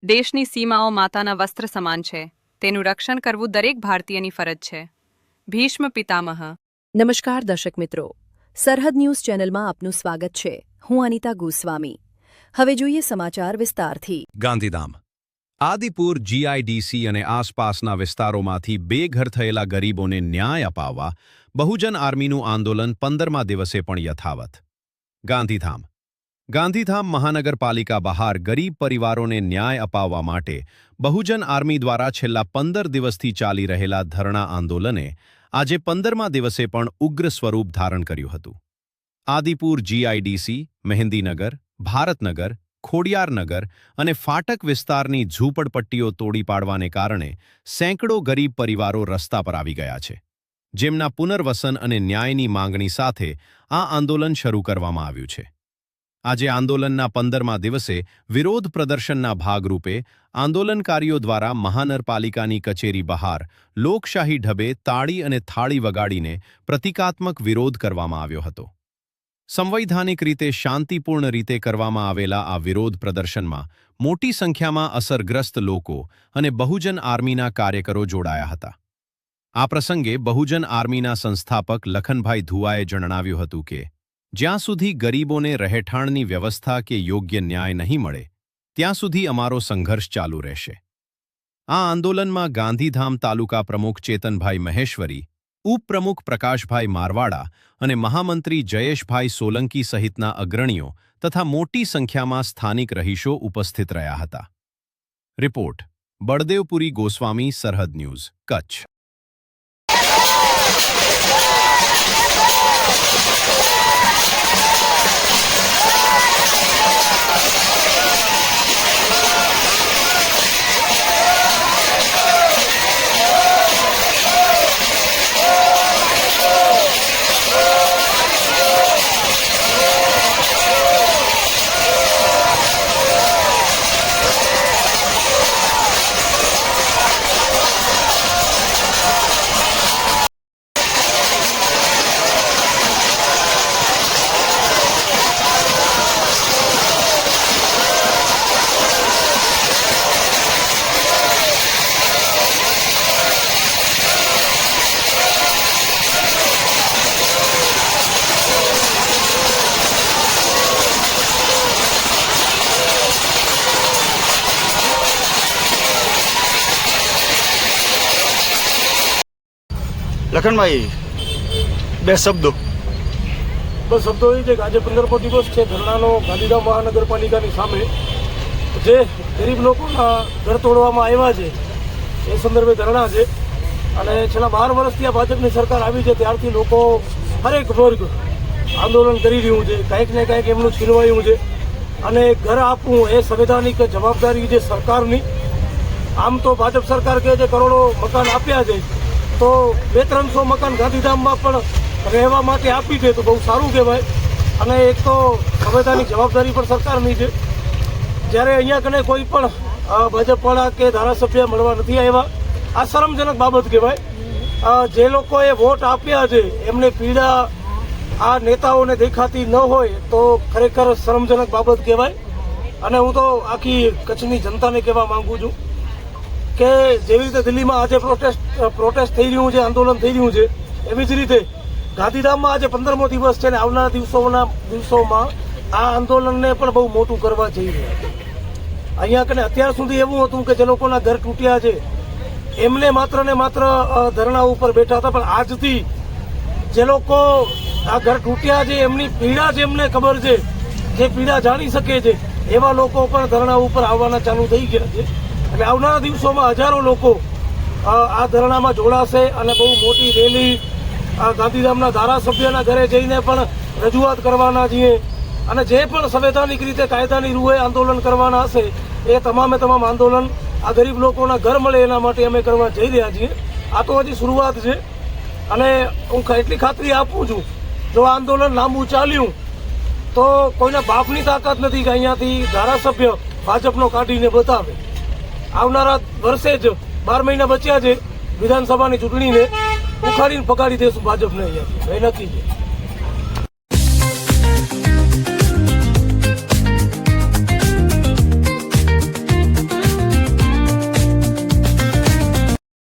દેશની સીમાઓ માતાના વસ્ત્ર સમાન છે. તેનું રક્ષણ કરવું દરેક ભારતીયની ફરજ છે. ભીષ્મ પિતામહ. નમસ્કાર દર્શક મિત્રો, સરહદ ન્યૂઝ ચેનલમાં આપનું સ્વાગત છે. હું અનિતા ગોસ્વામી. હવે જોઈએ સમાચાર વિસ્તારથી. ગાંધીધામ આદિપુર જીઆઈડીસી અને આસપાસના વિસ્તારોમાંથી બેઘર થયેલા ગરીબોને ન્યાય અપાવવા બહુજન આર્મીનું આંદોલન 15મા દિવસે પણ યથાવત. ગાંધીધામ મહાનગરપાલિકા બહાર ગરીબ પરિવારોને ન્યાય અપાવવા માટે બહુજન આર્મી દ્વારા છેલ્લા 15 દિવસથી ચાલી રહેલા ધરણા આંદોલને આજે 15મા દિવસે પણ ઉગ્ર સ્વરૂપ ધારણ કર્યું હતું. આદિપુર જીઆઈડીસી, મહેંદીનગર, ભારતનગર, ખોડિયારનગર અને ફાટક વિસ્તારની ઝૂંપડપટ્ટીઓ તોડી પાડવાને કારણે સેંકડો ગરીબ પરિવારો રસ્તા પર આવી ગયા છે, જેમના પુનર્વસન અને ન્યાયની માંગણી સાથે આ આંદોલન શરૂ કરવામાં આવ્યું છે. આજે આંદોલનના 15મા દિવસે વિરોધ પ્રદર્શનના ભાગરૂપે આંદોલનકારીઓ દ્વારા મહાનગરપાલિકાની કચેરી બહાર લોકશાહી ઢબે તાળી અને થાળી વગાડીને પ્રતિકાત્મક વિરોધ કરવામાં આવ્યો હતો. સંવૈધાનિક રીતે શાંતિપૂર્ણ રીતે કરવામાં આવેલા આ વિરોધ પ્રદર્શનમાં મોટી સંખ્યામાં અસરગ્રસ્ત લોકો અને બહુજન આર્મીના કાર્યકરો જોડાયા હતા. આ પ્રસંગે બહુજન આર્મીના સંસ્થાપક લખનભાઈ ધુઆએ જણાવ્યું હતું કે જ્યાં સુધી ગરીબોને રહેઠાણની વ્યવસ્થા કે યોગ્ય ન્યાય નહીં મળે, ત્યાં સુધી અમારો સંઘર્ષ ચાલુ રહેશે. આ આંદોલનમાં ગાંધીધામ તાલુકા પ્રમુખ ચેતનભાઈ મહેશ્વરી, ઉપપ્રમુખ પ્રકાશભાઈ મારવાડા અને મહામંત્રી જયેશભાઈ સોલંકી સહિતના અગ્રણીઓ તથા મોટી સંખ્યામાં સ્થાનિક રહીશો ઉપસ્થિત રહ્યા હતા. રિપોર્ટ બળદેવપુરી ગોસ્વામી, સરહદ ન્યૂઝ, કચ્છ. લખનભાઈ, બે શબ્દો. બસ શબ્દો એ છે કે આજે 15મો દિવસ છે ધરણાનો ગાંધીધામ મહાનગરપાલિકાની સામે. જે ગરીબ લોકોના ઘર તોડવામાં આવ્યા છે એ સંદર્ભે ધરણા છે. અને છેલ્લા 12 વર્ષથી આ ભાજપની સરકાર આવી છે ત્યારથી લોકો હરેક વર્ગ આંદોલન કરી રહ્યું છે. કંઈક ને કંઈક એમનું છીનવાયું છે અને ઘર આપવું એ સંવૈધાનિક જવાબદારી છે સરકારની. આમ તો ભાજપ સરકાર કહે છે કરોડો મકાન આપ્યા છે, તો 200-300 મકાન ગાંધીધામમાં પણ રહેવા માટે આપી દે તો બહુ સારું કહેવાય. અને એક તો સંવૈધાનિક જવાબદારી પણ સરકારની છે. જ્યારે અહીંયા કને કોઈ પણ ભાજપવાળા કે ધારાસભ્ય મળવા નથી આવ્યા, આ શરમજનક બાબત કહેવાય. જે લોકોએ વોટ આપ્યા છે એમને પીડા આ નેતાઓને દેખાતી ન હોય તો ખરેખર શરમજનક બાબત કહેવાય. અને હું તો આખી કચ્છની જનતાને કહેવા માંગુ છું કે જેવી રીતે દિલ્હીમાં આજે પ્રોટેસ્ટ થઈ રહ્યું છે, આંદોલન થઈ રહ્યું છે, એવી જ રીતે ગાંધીધામમાં આજે 15મો દિવસ છે ને આવનારા દિવસોમાં આ આંદોલનને પણ બહુ મોટું કરવા જઈ રહ્યા છે. અહીંયા કને અત્યાર સુધી એવું હતું કે જે લોકોના ઘર તૂટ્યા છે એમને માત્ર ને માત્ર ધરણા ઉપર બેઠા હતા, પણ આજથી જે લોકો આ ઘર તૂટ્યા છે એમની પીડા જેમને ખબર છે, જે પીડા જાણી શકે છે, એવા લોકો પણ ધરણા ઉપર આવવાના ચાલુ થઈ ગયા છે. એટલે આવનારા દિવસોમાં હજારો લોકો આ ધરણામાં જોડાશે અને બહુ મોટી રેલી ગાંધીધામના ધારાસભ્યના ઘરે જઈને પણ રજૂઆત કરવાના છીએ. અને જે પણ સંવૈધાનિક રીતે કાયદાની રૂએ આંદોલન કરવાના હશે એ તમામે તમામ આંદોલન આ ગરીબ લોકોના ઘર મળે એના માટે અમે કરવા જઈ રહ્યા છીએ. આ તો હજી શરૂઆત છે અને હું એટલી ખાતરી આપું છું, જો આ આંદોલન લાંબુ ચાલ્યું તો કોઈના બાપની તાકાત નથી કે અહીંયાથી ધારાસભ્ય ભાજપનો કાઢીને બતાવે. આવનારા વર્ષે જ 12 મહિના બચ્યા છે વિધાનસભાની ચૂંટણીને, ઉખાડીને પગાડી દેશું ભાજપને અહીંયા. એ નક્કી છે.